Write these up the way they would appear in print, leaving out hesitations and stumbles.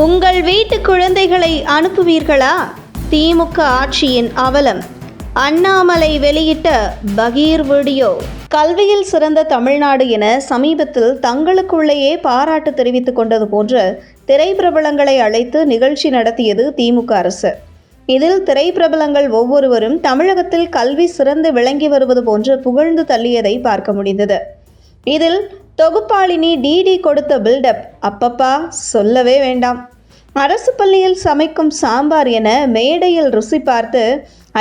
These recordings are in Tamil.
உங்கள் வீட்டு குழந்தைகளை அனுப்புவீர்களா? திமுக ஆட்சியின் அவலம். அண்ணாமலை வெளியிட்ட பகீர் வீடியோ. கல்வியில் சிறந்த தமிழ்நாடு என சமீபத்தில் தங்களுக்குள்ளேயே பாராட்டு தெரிவித்துக் கொண்டது போன்று திரைப்பிரபலங்களை அழைத்து நிகழ்ச்சி நடத்தியது திமுக அரசு. இதில் திரைப்பிரபலங்கள் ஒவ்வொருவரும் தமிழகத்தில் கல்வி சிறந்து விளங்கி வருவது போன்று புகழ்ந்து தள்ளியதை பார்க்க முடிந்தது. இதில் தொகுப்பாளினி டிடி கொடுத்த பில்டப் அப்பப்பா சொல்லவே வேண்டாம். அரசு பள்ளியில் சமைக்கும் சாம்பார் என மேடையில் ருசி பார்த்து,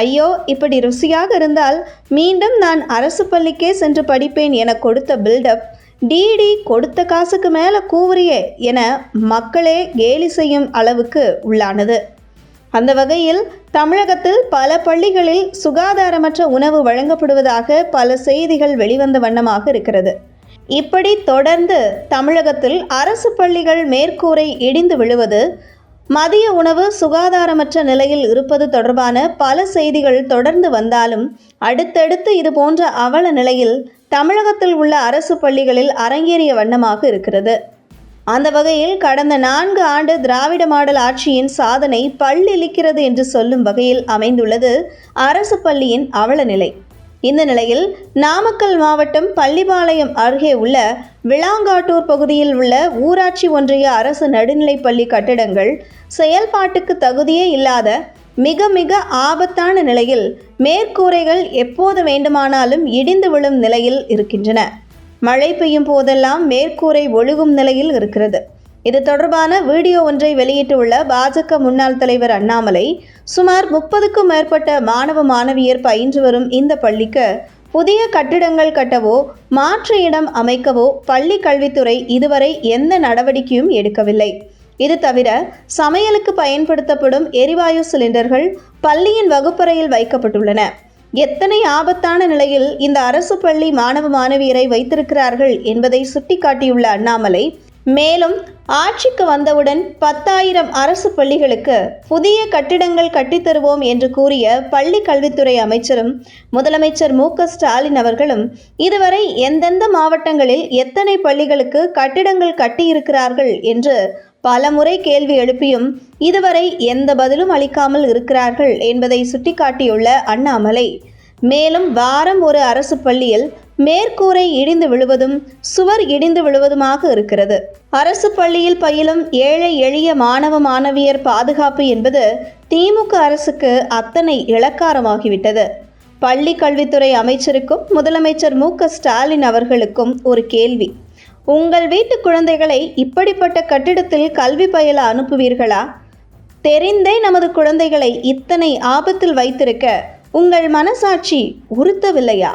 ஐயோ இப்படி ருசியாக இருந்தால் மீண்டும் நான் அரசு பள்ளிக்கே சென்று படிப்பேன் என கொடுத்த பில்டப், டிடி கொடுத்த காசுக்கு மேலே கூவுறியே என மக்களே கேலி செய்யும் அளவுக்கு உள்ளானது. அந்த வகையில் தமிழகத்தில் பல பள்ளிகளில் சுகாதாரமற்ற உணவு வழங்கப்படுவதாக பல செய்திகள் வெளிவந்த வண்ணமாக இருக்கிறது. இப்படி தொடர்ந்து தமிழகத்தில் அரசு பள்ளிகள் மேற்கூரை இடிந்து விழுவது, மதிய உணவு சுகாதாரமற்ற நிலையில் இருப்பது தொடர்பான பல செய்திகள் தொடர்ந்து வந்தாலும் அடுத்தடுத்து இது போன்ற அவல நிலையில் தமிழகத்தில் உள்ள அரசு பள்ளிகளில் அரங்கேறிய வண்ணமாக இருக்கிறது. அந்த வகையில் கடந்த 4 ஆண்டு திராவிட மாடல் ஆட்சியின் சாதனை பல்லிழிக்கிறது என்று சொல்லும் வகையில் அமைந்துள்ளது அரசு பள்ளியின் அவல நிலை. இந்த நிலையில் நாமக்கல் மாவட்டம் பள்ளிப்பாளையம் அருகே உள்ள விளாங்காட்டூர் பகுதியில் உள்ள ஊராட்சி ஒன்றிய அரசு நடுநிலைப்பள்ளி கட்டிடங்கள் செயல்பாட்டுக்கு தகுதியே இல்லாத மிக மிக ஆபத்தான நிலையில் மேற்கூரைகள் எப்போது வேண்டுமானாலும் இடிந்து விழும் நிலையில் இருக்கின்றன. மழை பெய்யும் போதெல்லாம் மேற்கூரை ஒழுகும் நிலையில் இருக்கிறது. இது தொடர்பான வீடியோ ஒன்றை வெளியிட்டுள்ள பாஜக முன்னாள் தலைவர் அண்ணாமலை, சுமார் 30க்கும் மேற்பட்ட மாணவ மாணவியர் பயின்று வரும் இந்த பள்ளிக்கு புதிய கட்டிடங்கள் கட்டவோ மாற்று இடம் அமைக்கவோ பள்ளி கல்வித்துறை இதுவரை எந்த நடவடிக்கையும் எடுக்கவில்லை. இது தவிர சமையலுக்கு பயன்படுத்தப்படும் எரிவாயு சிலிண்டர்கள் பள்ளியின் வகுப்பறையில் வைக்கப்பட்டுள்ளன. எத்தனை ஆபத்தான நிலையில் இந்த அரசு பள்ளி மாணவ மாணவியரை வைத்திருக்கிறார்கள் என்பதை சுட்டிக்காட்டியுள்ள அண்ணாமலை, மேலும் ஆட்சிக்கு வந்தவுடன் 10,000 அரசு பள்ளிகளுக்கு புதிய கட்டிடங்கள் கட்டித்தருவோம் என்று கூறிய பள்ளி கல்வித்துறை அமைச்சரும் முதலமைச்சர் மு.க.ஸ்டாலின் அவர்களும் இதுவரை எந்தெந்த மாவட்டங்களில் எத்தனை பள்ளிகளுக்கு கட்டிடங்கள் கட்டியிருக்கிறார்கள் என்று பல முறை கேள்வி எழுப்பியும் இதுவரை எந்த பதிலும் அளிக்காமல் இருக்கிறார்கள் என்பதை சுட்டிக்காட்டியுள்ள அண்ணாமலை, மேலும் வாரம் ஒரு அரசு பள்ளியில் மேற்கூரை இடிந்து விழுவதும் சுவர் இடிந்து விழுவதுமாக இருக்கிறது. அரசு பள்ளியில் பயிலும் ஏழை எளிய மாணவ மாணவியர் பாதுகாப்பு என்பது திமுக அரசுக்கு அத்தனை இளக்காரமாகிவிட்டது. பள்ளி கல்வித்துறை அமைச்சருக்கும் முதலமைச்சர் மு.க.ஸ்டாலின் அவர்களுக்கும் ஒரு கேள்வி. உங்கள் வீட்டு குழந்தைகளை இப்படிப்பட்ட கட்டிடத்தில் கல்வி பயில அனுப்புவீர்களா? தெரிந்தே நமது குழந்தைகளை இத்தனை ஆபத்தில் வைத்திருக்க உங்கள் மனசாட்சி உறுத்தவில்லையா?